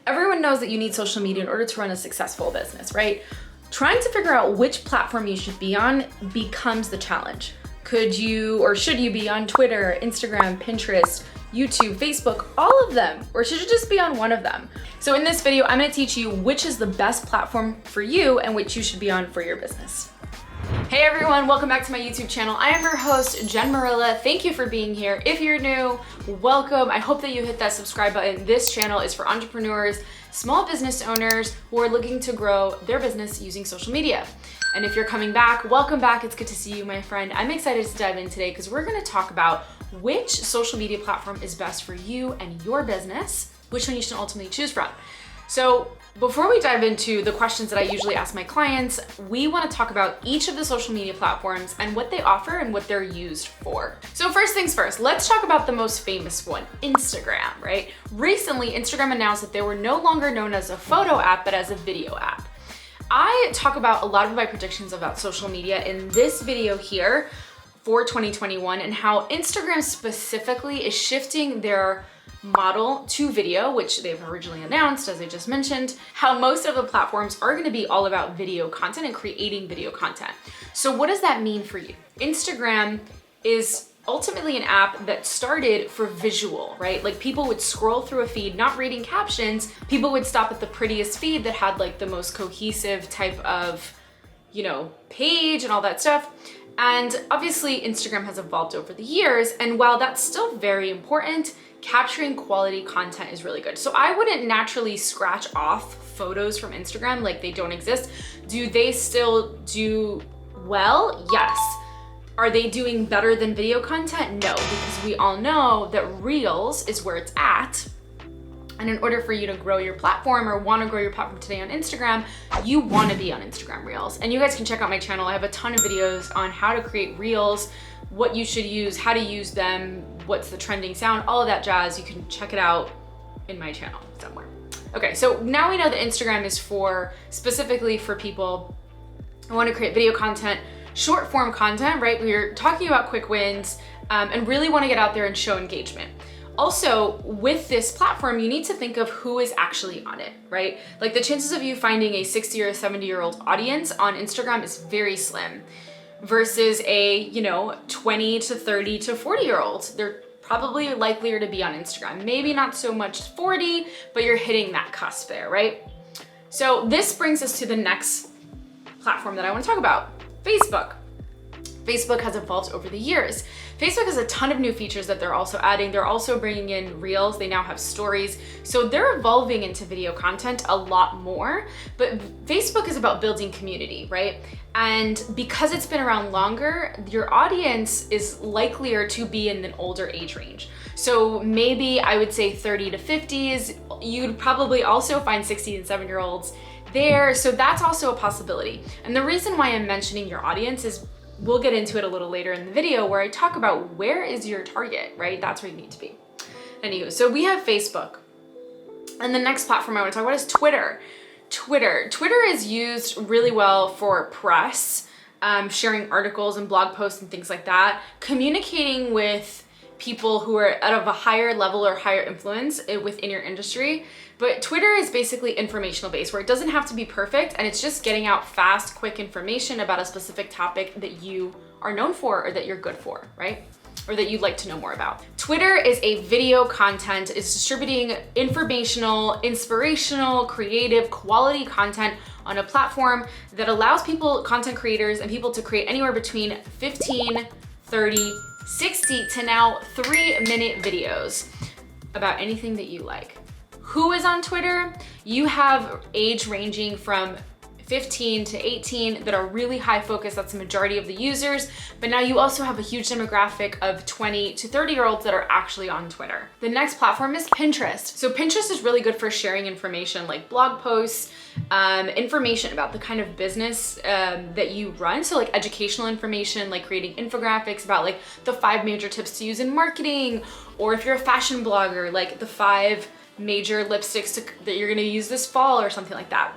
Everyone knows that you need social media in order to run a successful business, right? Trying to figure out which platform you should be on becomes the challenge. Could you or should you be on Twitter, Instagram, Pinterest, YouTube, Facebook, all of them? Or should you just be on one of them? So in this video, I'm gonna teach you which is the best platform for you and which you should be on for your business. Hey everyone, welcome back to my YouTube channel. I am your host, Jen Morilla. Thank you for being here. If you're new, welcome. I hope that you hit that subscribe button. This channel is for entrepreneurs, small business owners who are looking to grow their business using social media. And if you're coming back, welcome back. It's good to see you, my friend. I'm excited to dive in today because we're gonna talk about which social media platform is best for you and your business, which one you should ultimately choose from. So before we dive into the questions that I usually ask my clients, we want to talk about each of the social media platforms and what they offer and what they're used for. So first things first, let's talk about the most famous one, Instagram, right? Recently, Instagram announced that they were no longer known as a photo app, but as a video app. I talk about a lot of my predictions about social media in this video here for 2021 and how Instagram specifically is shifting their model to video, which they've originally announced, as I just mentioned, how most of the platforms are gonna be all about video content and creating video content. So what does that mean for you? Instagram is ultimately an app that started for visual, right? Like people would scroll through a feed, not reading captions. People would stop at the prettiest feed that had like the most cohesive type of, page and all that stuff. And obviously Instagram has evolved over the years. And while that's still very important, capturing quality content is really good. So I wouldn't naturally scratch off photos from Instagram like they don't exist. Do they still do well? Yes. Are they doing better than video content? No, because we all know that Reels is where it's at. And in order for you to grow your platform or want to grow your platform today on Instagram, you want to be on Instagram Reels. And you guys can check out my channel. I have a ton of videos on how to create Reels, what you should use, how to use them, what's the trending sound, all of that jazz. You can check it out in my channel somewhere. Okay, so now we know that Instagram is specifically for people who want to create video content, short form content, right? We're talking about quick wins and really want to get out there and show engagement. Also, with this platform, you need to think of who is actually on it, right? Like the chances of you finding a 60 or 70-year-old audience on Instagram is very slim versus a, 20 to 30 to 40-year-olds. They're probably likelier to be on Instagram. Maybe not so much 40, but you're hitting that cusp there, right? So this brings us to the next platform that I want to talk about, Facebook. Facebook has evolved over the years. Facebook has a ton of new features that they're also adding. They're also bringing in Reels. They now have stories. So they're evolving into video content a lot more, but Facebook is about building community, right? And because it's been around longer, your audience is likelier to be in an older age range. So maybe I would say 30 to 50s. You'd probably also find 60 and 7-year-olds there. So that's also a possibility. And the reason why I'm mentioning your audience is we'll get into it a little later in the video where I talk about where is your target, right? That's where you need to be. Anywho, so we have Facebook. And the next platform I want to talk about is Twitter. Twitter is used really well for press, sharing articles and blog posts and things like that, communicating with people who are out of a higher level or higher influence within your industry. But Twitter is basically informational based where it doesn't have to be perfect and it's just getting out fast, quick information about a specific topic that you are known for or that you're good for, right? Or that you'd like to know more about. Twitter is a video content, is distributing informational, inspirational, creative, quality content on a platform that allows people, content creators and people to create anywhere between 15, 30, 60 to now 3-minute videos about anything that you like. Who is on Twitter? You have age ranging from 15 to 18 that are really high focus. That's the majority of the users. But now you also have a huge demographic of 20 to 30-year-olds that are actually on Twitter. The next platform is Pinterest. So Pinterest is really good for sharing information like blog posts, information about the kind of business that you run. So like educational information, like creating infographics about like the 5 major tips to use in marketing, or if you're a fashion blogger, like the 5 major lipsticks that you're gonna use this fall or something like that.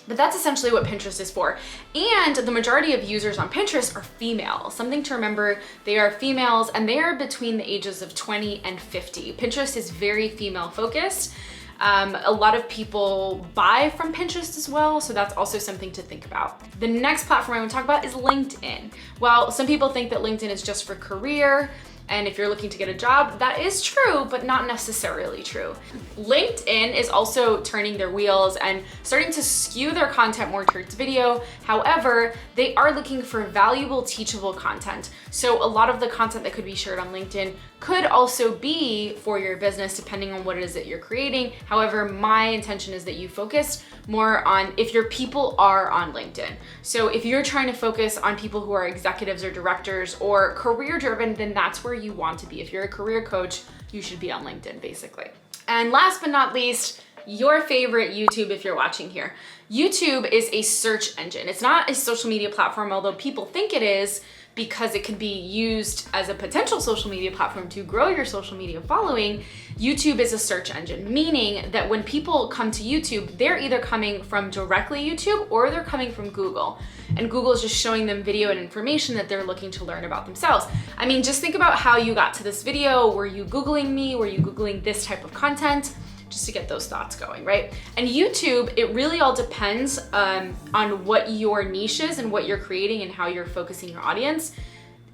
But that's essentially what Pinterest is for. And the majority of users on Pinterest are female. Something to remember, they are females and they are between the ages of 20 and 50. Pinterest is very female focused. A lot of people buy from Pinterest as well, so that's also something to think about. The next platform I want to talk about is LinkedIn. While some people think that LinkedIn is just for career, and if you're looking to get a job, that is true, but not necessarily true. LinkedIn is also turning their wheels and starting to skew their content more towards video. However, they are looking for valuable, teachable content. So a lot of the content that could be shared on LinkedIn could also be for your business, depending on what it is that you're creating. However, my intention is that you focus more on if your people are on LinkedIn. So if you're trying to focus on people who are executives or directors or career driven, then that's where you want to be. If you're a career coach, you should be on LinkedIn, basically. And last but not least, your favorite YouTube if you're watching here. YouTube is a search engine. It's not a social media platform, although people think it is, because it can be used as a potential social media platform to grow your social media following. YouTube is a search engine, meaning that when people come to YouTube, they're either coming from directly YouTube or they're coming from Google. And Google is just showing them video and information that they're looking to learn about themselves. I mean, just think about how you got to this video. Were you Googling me? Were you Googling this type of content? Just to get those thoughts going, right? And YouTube, it really all depends on what your niche is and what you're creating and how you're focusing your audience.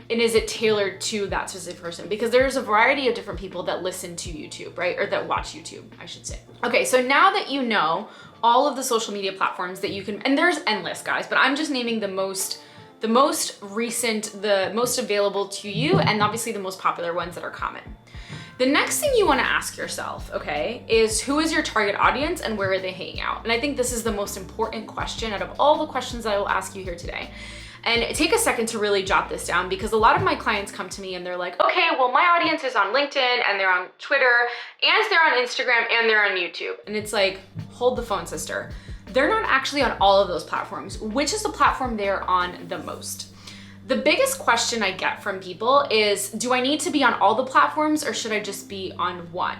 And is it tailored to that specific person? Because there's a variety of different people that listen to YouTube, right? Or that watch YouTube, I should say. Okay, so now that you know all of the social media platforms that you can, and there's endless, guys, but I'm just naming the most recent, the most available to you, and obviously the most popular ones that are common. The next thing you want to ask yourself, okay, is who is your target audience and where are they hanging out? And I think this is the most important question out of all the questions that I will ask you here today. And take a second to really jot this down, because a lot of my clients come to me and they're like, okay, well, my audience is on LinkedIn and they're on Twitter and they're on Instagram and they're on YouTube. And it's like, hold the phone, sister. They're not actually on all of those platforms. Which is the platform they're on the most? The biggest question I get from people is, do I need to be on all the platforms or should I just be on one?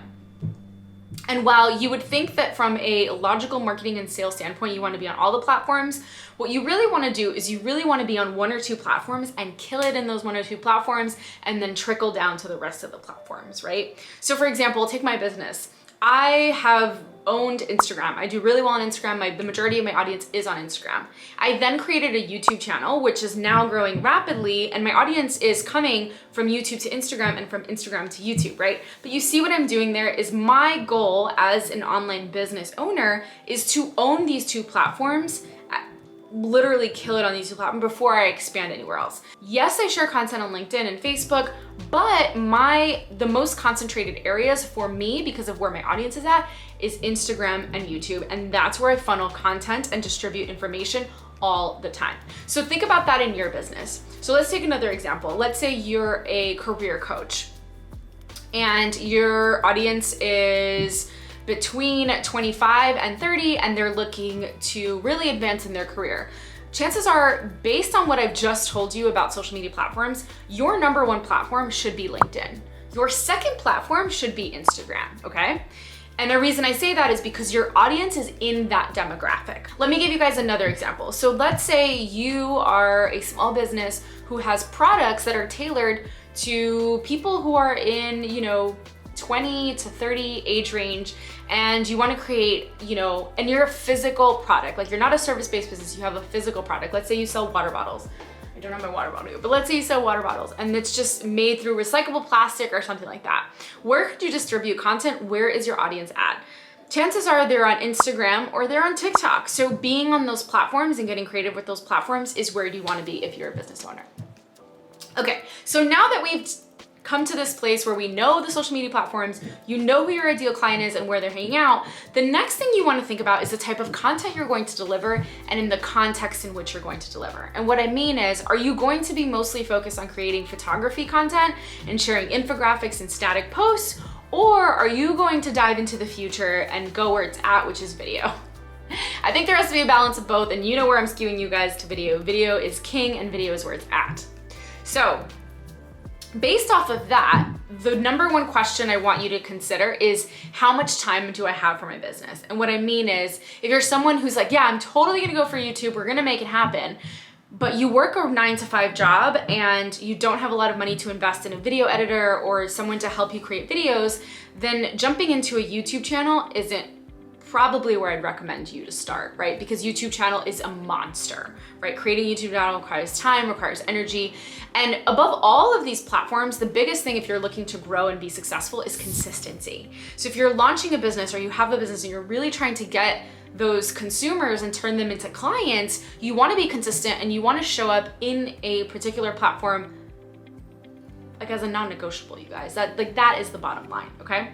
And while you would think that from a logical marketing and sales standpoint, you want to be on all the platforms, what you really want to do is you really want to be on one or two platforms and kill it in those one or two platforms and then trickle down to the rest of the platforms, right? So for example, take my business. I have owned Instagram. I do really well on Instagram. The majority of my audience is on Instagram. I then created a YouTube channel, which is now growing rapidly, and my audience is coming from YouTube to Instagram and from Instagram to YouTube, right? But you see what I'm doing there is my goal as an online business owner is to own these two platforms, literally kill it on these two platforms before I expand anywhere else. Yes, I share content on LinkedIn and Facebook, but the most concentrated areas for me, because of where my audience is at, is Instagram and YouTube. And that's where I funnel content and distribute information all the time. So think about that in your business. So let's take another example. Let's say you're a career coach and your audience is between 25 and 30 and they're looking to really advance in their career. Chances are, based on what I've just told you about social media platforms, your number one platform should be LinkedIn. Your second platform should be Instagram, okay? And the reason I say that is because your audience is in that demographic. Let me give you guys another example. So let's say you are a small business who has products that are tailored to people who are in, 20 to 30 age range, and you want to create, and you're a physical product, like you're not a service-based business, you have a physical product. Let's say you sell water bottles. I don't have my water bottle here, but let's say you sell water bottles and it's just made through recyclable plastic or something like that. Where could you distribute content? Where is your audience at? Chances are they're on Instagram or they're on TikTok. So being on those platforms and getting creative with those platforms is where you want to be if you're a business owner. Okay, so now that we've come to this place where we know the social media platforms, you know who your ideal client is and where they're hanging out, the next thing you want to think about is the type of content you're going to deliver and in the context in which you're going to deliver. And what I mean is, are you going to be mostly focused on creating photography content and sharing infographics and static posts, or are you going to dive into the future and go where it's at, which is video? I think there has to be a balance of both, and you know where I'm skewing you guys to video. Video is king and video is where it's at. So, based off of that, the number one question I want you to consider is, how much time do I have for my business? And what I mean is, if you're someone who's like, yeah, I'm totally gonna go for YouTube, we're gonna make it happen, but you work a 9-to-5 job and you don't have a lot of money to invest in a video editor or someone to help you create videos, then jumping into a YouTube channel isn't probably where I'd recommend you to start, right? Because YouTube channel is a monster, right? Creating a YouTube channel requires time, requires energy. And above all of these platforms, the biggest thing if you're looking to grow and be successful is consistency. So if you're launching a business or you have a business and you're really trying to get those consumers and turn them into clients, you want to be consistent and you want to show up in a particular platform like as a non-negotiable, you guys. That is the bottom line, okay?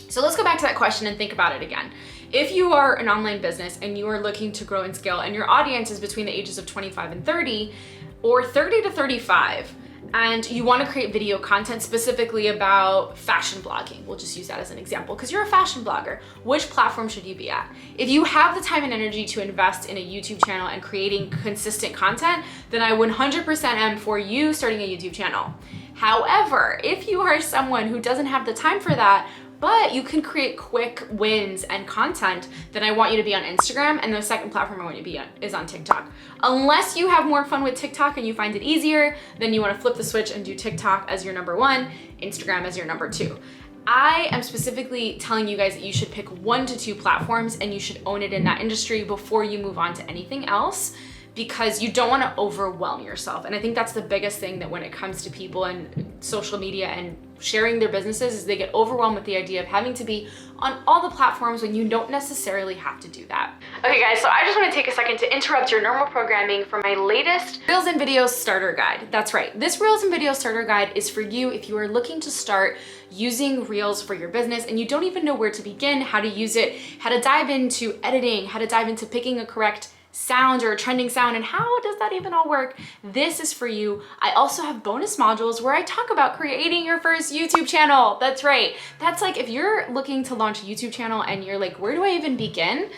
So let's go back to that question and think about it again. If you are an online business and you are looking to grow and scale and your audience is between the ages of 25 and 30 or 30 to 35, and you want to create video content specifically about fashion blogging, we'll just use that as an example because you're a fashion blogger, which platform should you be at? If you have the time and energy to invest in a YouTube channel and creating consistent content, then I 100% am for you starting a YouTube channel. However, if you are someone who doesn't have the time for that, but you can create quick wins and content, then I want you to be on Instagram, and the second platform I want you to be on is on TikTok. Unless you have more fun with TikTok and you find it easier, then you want to flip the switch and do TikTok as your number one, Instagram as your number two. I am specifically telling you guys that you should pick 1 to 2 platforms and you should own it in that industry before you move on to anything else, because you don't want to overwhelm yourself. And I think that's the biggest thing that when it comes to people and social media and sharing their businesses is they get overwhelmed with the idea of having to be on all the platforms when you don't necessarily have to do that. Okay guys, so I just want to take a second to interrupt your normal programming for my latest Reels and Videos Starter Guide. That's right, this Reels and Videos Starter Guide is for you if you are looking to start using Reels for your business and you don't even know where to begin, how to use it, how to dive into editing, how to dive into picking a correct sound or a trending sound, and how does that even all work? This is for you. I also have bonus modules where I talk about creating your first YouTube channel. That's right. That's like if you're looking to launch a YouTube channel and you're like, where do I even begin?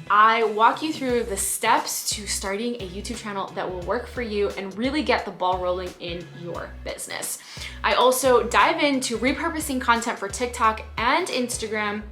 I walk you through the steps to starting a YouTube channel that will work for you and really get the ball rolling in your business. I also dive into repurposing content for TikTok and Instagram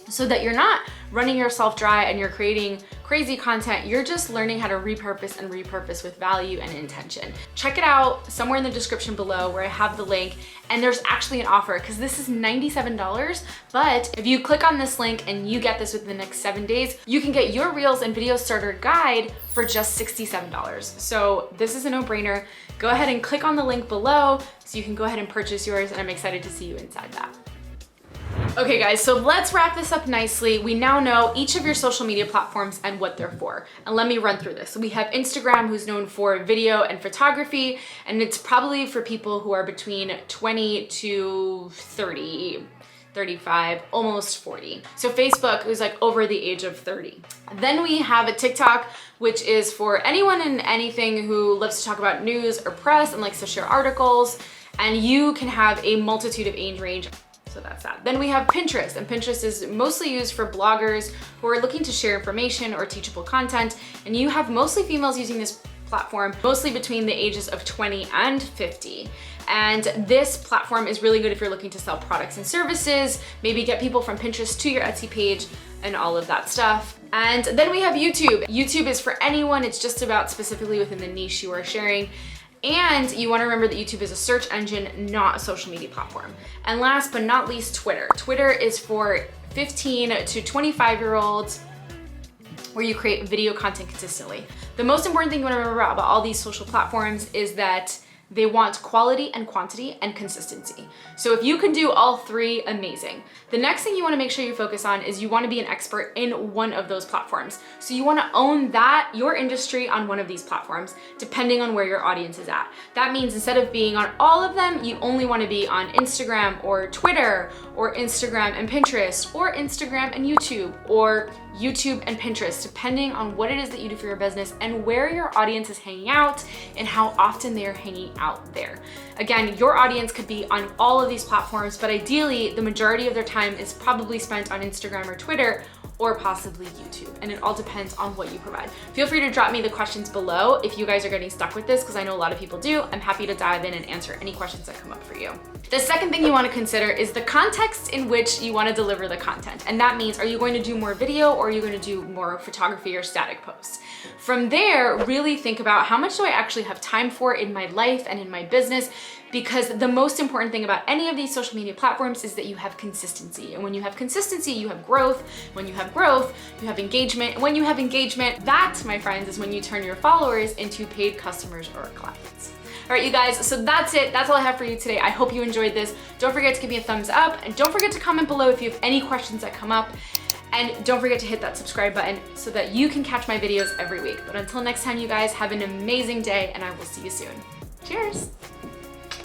so that you're not running yourself dry and you're creating crazy content. You're just learning how to repurpose with value and intention. Check it out somewhere in the description below where I have the link, and there's actually an offer because this is $97, but if you click on this link and you get this within the next 7 days, you can get your Reels and Video Starter Guide for just $67. So this is a no-brainer. Go ahead and click on the link below so you can go ahead and purchase yours, and I'm excited to see you inside that. Okay guys, so let's wrap this up nicely. We now know each of your social media platforms and what they're for. And let me run through this. So we have Instagram, who's known for video and photography, and it's probably for people who are between 20 to 30, 35, almost 40. So Facebook is like over the age of 30. Then we have a TikTok, which is for anyone and anything who loves to talk about news or press and likes to share articles, and you can have a multitude of age range. So that's that. Then we have Pinterest, and Pinterest is mostly used for bloggers who are looking to share information or teachable content. And you have mostly females using this platform, mostly between the ages of 20 and 50. And this platform is really good if you're looking to sell products and services, maybe get people from Pinterest to your Etsy page and all of that stuff. And then we have YouTube. YouTube is for anyone. It's just about specifically within the niche you are sharing. And you want to remember that YouTube is a search engine, not a social media platform. And last but not least, Twitter. Twitter is for 15 to 25-year-olds where you create video content consistently. The most important thing you want to remember about all these social platforms is that they want quality and quantity and consistency. So if you can do all three, amazing. The next thing you want to make sure you focus on is you want to be an expert in one of those platforms. So you want to own that, your industry on one of these platforms, depending on where your audience is at. That means instead of being on all of them, you only want to be on Instagram or Twitter or Instagram and Pinterest or Instagram and YouTube or YouTube and Pinterest, depending on what it is that you do for your business and where your audience is hanging out and how often they are hanging out there. Again, your audience could be on all of these platforms, but ideally the majority of their time is probably spent on Instagram or Twitter or possibly YouTube, and it all depends on what you provide. Feel free to drop me the questions below if you guys are getting stuck with this, because I know a lot of people do. I'm happy to dive in and answer any questions that come up for you. The second thing you want to consider is the context in which you want to deliver the content. And that means, are you going to do more video or are you going to do more photography or static posts? From there, really think about how much do I actually have time for in my life and in my business, because the most important thing about any of these social media platforms is that you have consistency. And when you have consistency, you have growth. When you have growth, you have engagement. And when you have engagement, that, my friends, is when you turn your followers into paid customers or clients. All right, you guys, so that's it. That's all I have for you today. I hope you enjoyed this. Don't forget to give me a thumbs up, and don't forget to comment below if you have any questions that come up. And don't forget to hit that subscribe button so that you can catch my videos every week. But until next time, you guys, have an amazing day, and I will see you soon. Cheers.